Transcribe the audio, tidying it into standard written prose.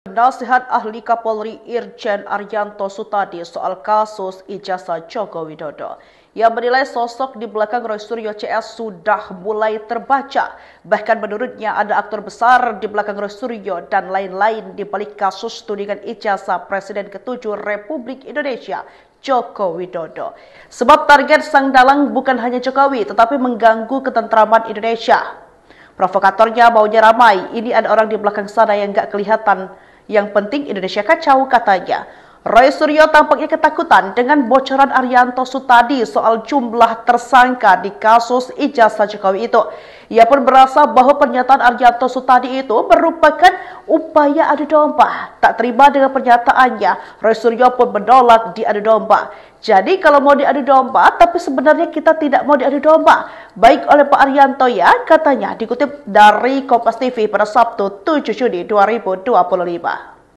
Nasihat Ahli Kapolri Irjen Arianto Sutadi soal kasus ijazah Joko Widodo. Ia menilai sosok di belakang Roy Suryo CS sudah mulai terbaca. Bahkan menurutnya ada aktor besar di belakang Roy Suryo dan lain-lain di balik kasus tudingan ijazah Presiden ke-7 Republik Indonesia, Joko Widodo. Sebab target sang dalang bukan hanya Jokowi, tetapi mengganggu ketentraman Indonesia. Provokatornya maunya ramai, ini ada orang di belakang sana yang gak kelihatan. Yang penting Indonesia kacau, katanya. Roy Suryo tampaknya ketakutan dengan bocoran Arianto Sutadi soal jumlah tersangka di kasus ijazah Jokowi itu. Ia pun merasa bahwa pernyataan Arianto Sutadi itu merupakan upaya adu domba. Tak terima dengan pernyataannya, Roy Suryo pun menolak diadu domba. Jadi kalau mau diadu domba, tapi sebenarnya kita tidak mau diadu domba. Baik oleh Pak Arianto ya, katanya, dikutip dari Kompas TV pada Sabtu 7 Juni 2025.